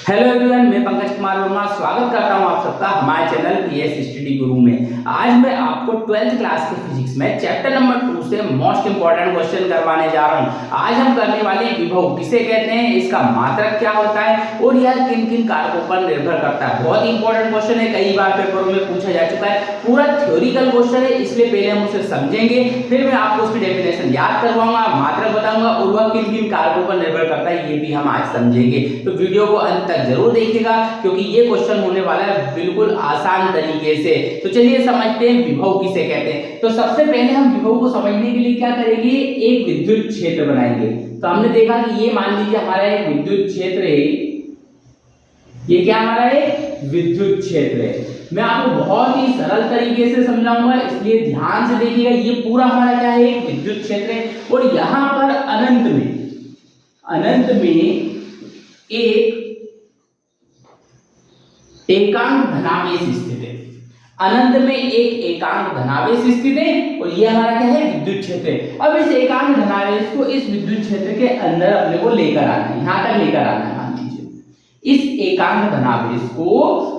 Hello everyone, मैं पंकज कुमार वर्मा स्वागत करता हूं आप सबका हमारे चैनल पीएस स्टडी गुरु में। आज मैं आपको 12th क्लास के फिजिक्स में चैप्टर नंबर 2 से मोस्ट इंपॉर्टेंट क्वेश्चन करवाने जा रहा हूं। आज हम करने वाले हैं विभव किसे कहते हैं, इसका मात्रक क्या होता है और यह किन किन कारकों पर निर्भर करता है। बहुत ही इंपॉर्टेंट क्वेश्चन है, कई बार पेपरों में पूछा जा चुका है। पूरा थ्योरिकल क्वेश्चन है, इसलिए पहले हम उसे समझेंगे, फिर मैं आपको उसकी डेफिनेशन याद करवाऊंगा, मात्रक बताऊंगा और वह किन किन कारकों पर निर्भर करता है ये भी हम आज समझेंगे। तो वीडियो को अंत तक जरूर देखिएगा क्योंकि ये क्वेश्चन होने वाला है बिल्कुल आसान तरीके से। तो चलिए समझते हैं विभव किसे कहते हैं। तो सबसे पहले हम विभव को समझने के लिए क्या करेंगे, एक विद्युत क्षेत्र बनाएंगे। तो हमने देखा कि ये मान लीजिए हमारा एक विद्युत क्षेत्र है, ये क्या हमारा है विद्युत क्षेत्र है। मैं आपको बहुत ही सरल तरीके से समझाऊंगा, इसलिए ध्यान से देखिएगा। ये पूरा हमारा क्या है एक विद्युत क्षेत्र है और यहां पर अनंत में एक एकांक धनावेश स्थित है। अनंत में एक एकांक धनावेश स्थित है और ये हमारा क्या है विद्युत क्षेत्र है। अब इस एकांक धनावेश को इस विद्युत क्षेत्र के अंदर अपने को लेकर आना है, यहां तक लेकर आना है। मान लीजिए इस एकांक धनावेश को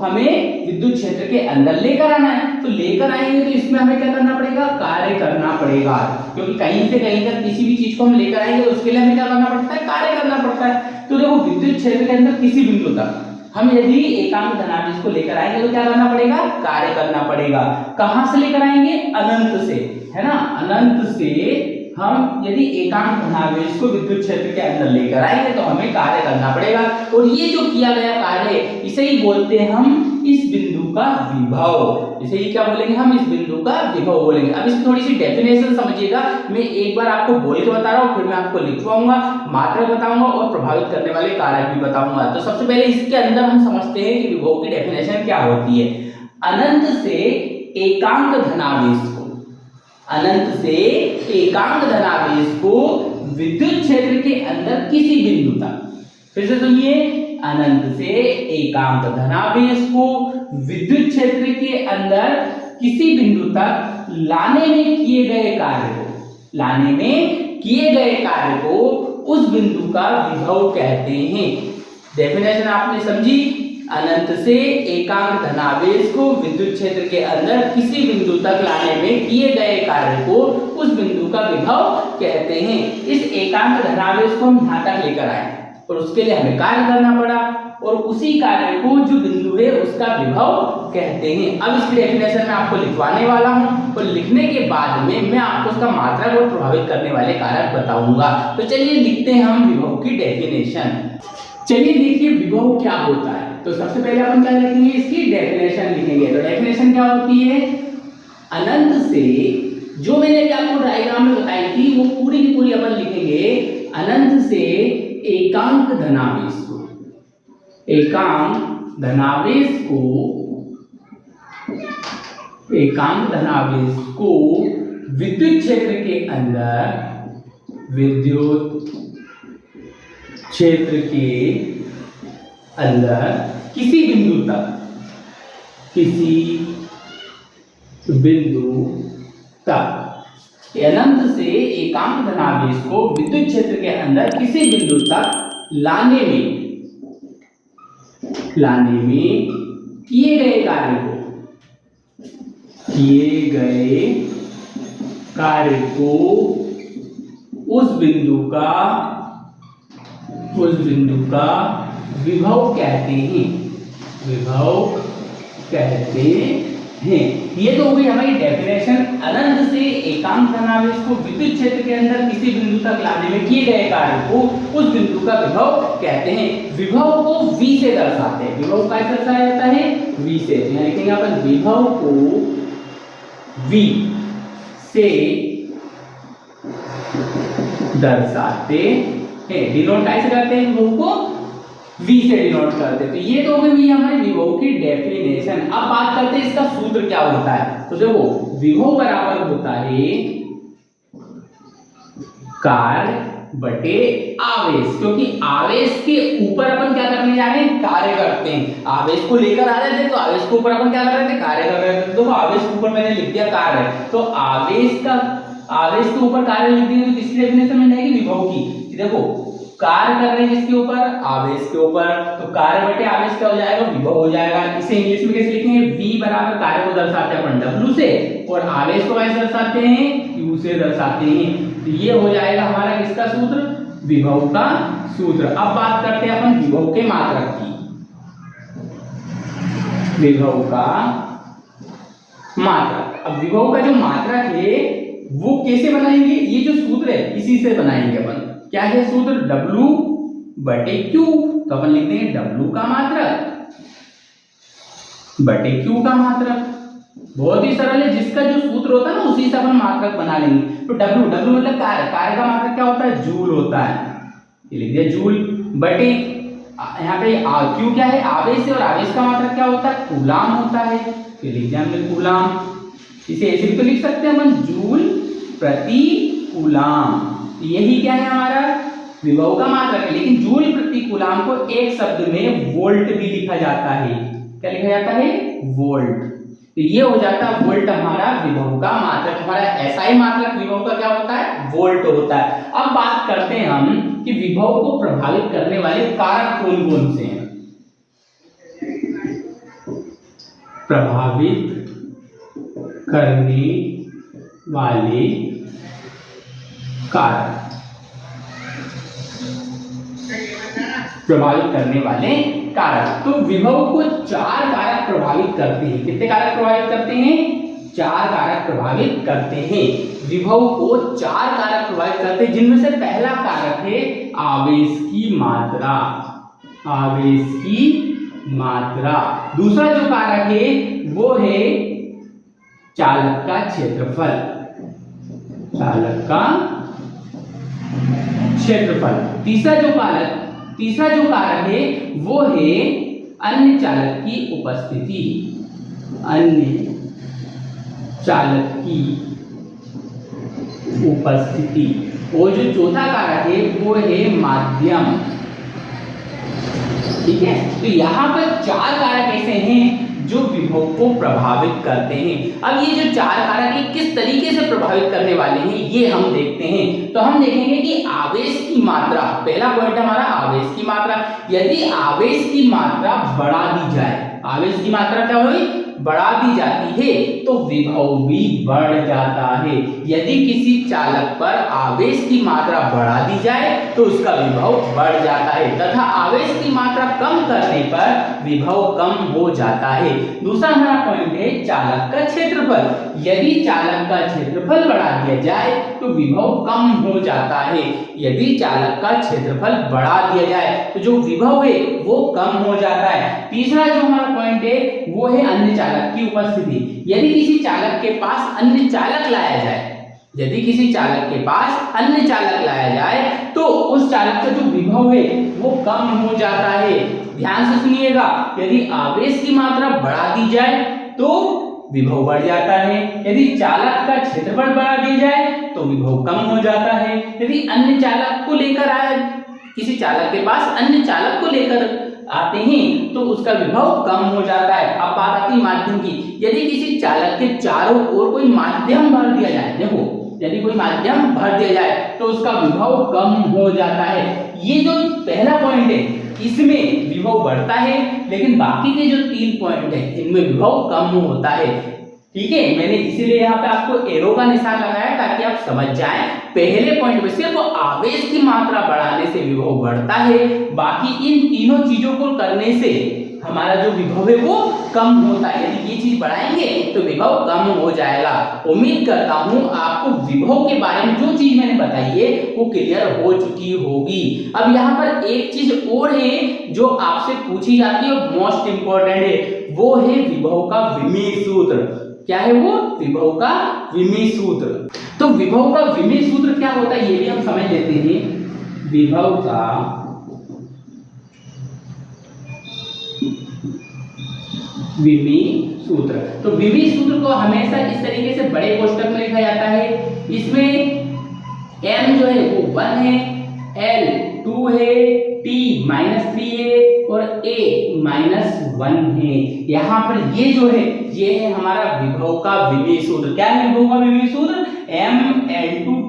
हमें विद्युत क्षेत्र के अंदर लेकर आना है। तो लेकर आएंगे तो इसमें हमें क्या करना पड़ेगा, कार्य करना पड़ेगा, क्योंकि कहीं से कहीं तक किसी भी चीज को हम लेकर आएंगे तो उसके लिए हमें क्या करना पड़ता है, कार्य करना पड़ता है। तो देखो विद्युत क्षेत्र के अंदर किसी बिंदु तक हम यदि एकांक धनावेश को लेकर आएंगे तो क्या करना पड़ेगा, कार्य करना पड़ेगा। कहां से लेकर आएंगे, अनंत से, है ना। अनंत से हम यदि एकांक धनावेश को विद्युत क्षेत्र के अंदर लेकर आएंगे तो हमें कार्य करना पड़ेगा। और ये जो किया गया कार्य है इसे ही बोलते हैं हम इस बिंदु का विभव। इसे ही क्या बोलेंगे, हम इस बिंदु का विभव बोलेंगे। अब इसकी थोड़ी सी डेफिनेशन समझिएगा। मैं एक बार आपको बोल के बता रहा हूं, फिर मैं आपको लिखवाऊंगा, मात्रक बताऊंगा और प्रभावित करने वाले कारक भी बताऊंगा। तो सबसे पहले इसके अंदर हम समझते हैं कि विभव की डेफिनेशन क्या होती है। अनंत से एकांक धनावेश को, अनंत से एकांक धनावेश को विद्युत क्षेत्र के अंदर किसी बिंदु तक, फिर से सुनिए, अनंत से एकांक धनावेश को विद्युत क्षेत्र के अंदर किसी बिंदु तक लाने में किए गए कार्य को उस बिंदु का विभव कहते हैं। डेफिनेशन आपने समझी, अनंत से एकांक धनावेश को विद्युत क्षेत्र के अंदर किसी बिंदु तक लाने में किए गए कार्य को उस बिंदु का विभव कहते हैं। इस एकांक धनावेश को हम यहां तक लेकर आए और उसके लिए हमें कार्य करना पड़ा और उसी कार्य को जो बिंदु है उसका विभव कहते हैं। अब इसकी डेफिनेशन मैं आपको लिखवाने वाला हूं और लिखने के बाद में मैं आपको उसका मात्रक और प्रभावित करने वाले कारक बताऊंगा। तो चलिए लिखते हैं हम विभव की डेफिनेशन। चलिए देखिए विभव क्या होता है। तो सबसे पहले अपन क्या लिखेंगे, इसकी डेफिनेशन लिखेंगे। तो डेफिनेशन क्या होती है, अनंत से, जो मैंने अभी आपको डायग्राम में बताई थी वो पूरी की पूरी अपन लिखेंगे। अनंत से एकांक धनावेश को, एकांक धनावेश को विद्युत क्षेत्र के अंदर किसी बिंदु तक अनंत से एकांक धनावेश को विद्युत क्षेत्र के अंदर किसी बिंदु तक लाने में किए गए कार्य को उस बिंदु का विभव कहते हैं। ये तो हो गई हमारी डेफिनेशन। अनंत से एकांक धनावेश को विद्युत क्षेत्र के अंदर किसी बिंदु तक लाने में किए गए कार्य को उस बिंदु का विभव कहते हैं। विभव को V से दर्शाते हैं। विभव कैसे दर्शाया जाता है, V से। यहाँ लिखेंगे अपन विभव को V से दर्शाते हैं। डिनोट कैसे करते हैं, विभव को V से डिनोट करते हैं। तो ये तो हो गई हमारे विभव की डेफिनेशन। अब बात करते हैं इसका सूत्र क्या होता है। तो देखो विभव बराबर होता है कार्य बटे आवेश, क्योंकि आवेश के ऊपर अपन क्या करने जा रहे हैं, कार्य करते हैं। आवेश को लेकर आ रहे थे तो आवेश के ऊपर अपन क्या कर रहे थे, कार्य कर रहे थे। तो आवेश के ऊपर मैंने लिख दिया कार्य, तो आवेश के ऊपर कार्य लिख दिया तो किसकी डेफिनेशन में जाएगी, विभव की। देखो कार्य कर रहे हैं जिसके ऊपर, आवेश के ऊपर, तो कार्य बटे आवेश क्या हो जाएगा, विभव हो जाएगा। इसे इंग्लिश में कैसे लिखेंगे, V बराबर कार्य को दर्शाते हैं अपन W से और आवेश को कैसे दर्शाते हैं, Q से दर्शाते हैं। तो ये हो जाएगा हमारा किसका सूत्र, विभव का सूत्र। अब बात करते हैं अपन विभव के मात्रक की। विभव का मात्रक, अब विभव का जो मात्रक है वो कैसे बनाएंगे, ये जो सूत्र है इसी से बनाएंगे अपन। क्या है सूत्र, W बटे Q, तो अपन लिख देंगे W का मात्रक बटे Q का मात्रक। बहुत ही सरल है, जिसका जो सूत्र होता है ना उसी से अपन मात्रक बना लेंगे। तो W मतलब कार्य, कार्य का मात्रक क्या होता है, जूल होता है, ये लिख दिया जूल, बटे यहाँ पे Q क्या है, आवेश है, और आवेश का मात्रक क्या होता है, कूलाम होता है, ये लिख दिया हमने कूलाम। इसे ऐसे भी तो लिख सकते हैं अपन, जूल प्रति कूलाम। यही क्या है हमारा विभव का मात्रक है। लेकिन जूल प्रति कूलाम को एक शब्द में वोल्ट भी लिखा जाता है। क्या लिखा जाता है, वोल्ट। तो ये हो जाता है वोल्ट हमारा विभव का मात्रक। हमारा एसआई मात्रक विभव का क्या होता है, वोल्ट होता है। अब बात करते हैं हम कि विभव को प्रभावित करने वाले कारक कौन कौन से हैं। प्रभावित करने वाले कारक, प्रभावित करने वाले कारक। तो विभव को 4 कारक प्रभावित करते हैं। कितने कारक प्रभावित करते हैं, 4 कारक प्रभावित करते हैं। विभव को 4 कारक प्रभावित करते हैं, जिनमें से पहला कारक है आवेश की मात्रा, आवेश की मात्रा। दूसरा जो कारक है वो है चालक का क्षेत्रफल, चालक का क्षेत्रफल। तीसरा जो कारक है वो है अन्य चालक की उपस्थिति, अन्य चालक की उपस्थिति। और जो चौथा कारक है वो है माध्यम। ठीक है, तो यहाँ पर 4 कारक ऐसे हैं जो विभव को प्रभावित करते हैं। अब ये जो 4 कारक है किस तरीके से प्रभावित करने वाले हैं ये हम देखते हैं। तो हम देखेंगे कि आवेश की मात्रा, पहला पॉइंट हमारा आवेश की मात्रा। यदि आवेश की मात्रा बढ़ा दी जाए, आवेश की मात्रा क्या हुई, बढ़ा दी जाती है तो विभव भी बढ़ जाता है। यदि किसी चालक पर आवेश की मात्रा बढ़ा दी जाए तो उसका विभव बढ़ जाता है, तथा आवेश की मात्रा कम करने पर विभव कम हो जाता है। दूसरा हमारा पॉइंट है चालक का क्षेत्रफल। यदि चालक का क्षेत्रफल बढ़ा दिया जाए तो विभव कम हो जाता है। यदि चालक का क्षेत्रफल बढ़ा दिया जाए तो जो विभव है वो कम हो जाता है। तीसरा जो हमारा पॉइंट है वो है अन्य चालक की उपस्थिति। यदि किसी चालक के पास अन्य चालक लाया जाए, यदि किसी चालक के पास अन्य चालक लाया जाए तो उस चालक का जो विभव है वो कम हो जाता है। ध्यान से सुनिएगा, यदि आवेश की मात्रा बढ़ा दी जाए तो विभव बढ़ जाता है, यदि चालक का क्षेत्रफल बढ़ा दिया जाए तो विभव कम हो जाता है। यदि अन्य चालक को लेकर आए, किसी चालक के पास अन्य चालक को लेकर आते हैं तो उसका विभव कम हो जाता है। अब बात आती है माध्यम की। यदि किसी चालक के चारों ओर कोई माध्यम भर दिया जाए, देखो यदि कोई माध्यम भर दिया जाए तो उसका विभव कम हो जाता है। ये जो पहला पॉइंट है इसमें विभव बढ़ता है, लेकिन बाकी के जो 3 पॉइंट है इनमें विभव कम होता है। ठीक है, मैंने इसीलिए यहाँ पे आपको एरो का निशान लगाया ताकि आप समझ जाएं। पहले पॉइंट में सिर्फ आवेश की मात्रा बढ़ाने से विभव बढ़ता है, बाकी इन तीनों चीजों को करने से हमारा जो विभव है वो कम होता है। यदि ये चीज बढ़ाएंगे तो विभव कम हो जाएगा। उम्मीद करता हूं आपको विभव के बारे में जो चीज मैंने बताई है वो क्लियर हो चुकी होगी। अब यहाँ पर एक चीज और है जो आपसे पूछी जाती है और मोस्ट इंपॉर्टेंट है, वो है विभव का विमीय सूत्र। क्या है वो, विभव का विमीय सूत्र। तो विभव का विमीय सूत्र क्या होता है ये भी हम समझ लेते हैं। विभव का विमीय सूत्र, तो विमीय सूत्र को हमेशा इस तरीके से बड़े कोष्टक में लिखा जाता है। इसमें m जो है वो 1 है, l 2 है, t -3 है और a -1 है। यहाँ पर ये जो है ये है हमारा विभव का विमीय सूत्र। क्या है विभव का विमीय सूत्र, m(n2t-3a-1)।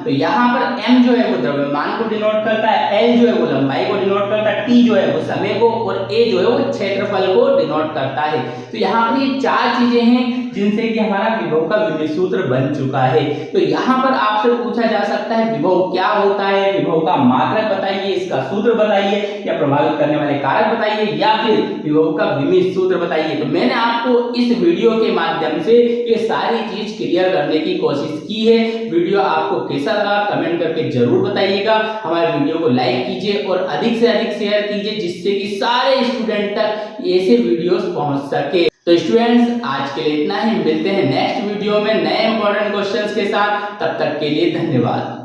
तो यहाँ पर m जो है वो द्रव्यमान को डिनोट करता है, l जो है वो लंबाई को डिनोट करता है, t जो है वो समय को और a जो है वो क्षेत्रफल को डिनोट करता है। तो यहाँ पर ये चार चीजें हैं जिनसे कि हमारा विभव का विभव सूत्र बन चुका है। तो यहाँ पर आपसे पूछा जा सकता है विभव क्या होता है, विभव का मात्रक बताइए, इसका सूत्र बताइए, या प्रभावित करने वाले कारक बताइए, या फिर विभव का विमित सूत्र बताइए। तो मैंने आपको इस वीडियो के माध्यम से ये सारी चीज क्लियर करने की कोशिश की है। वीडियो आपको कैसा लगा कमेंट करके जरूर बताइएगा। हमारे वीडियो को लाइक कीजिए और अधिक से अधिक शेयर कीजिए, जिससे कि सारे स्टूडेंट तक ऐसे वीडियोस पहुंच सके। तो स्टूडेंट्स आज के लिए इतना ही, मिलते हैं नेक्स्ट वीडियो में नए इंपॉर्टेंट क्वेश्चंस के साथ। तब तक के लिए धन्यवाद।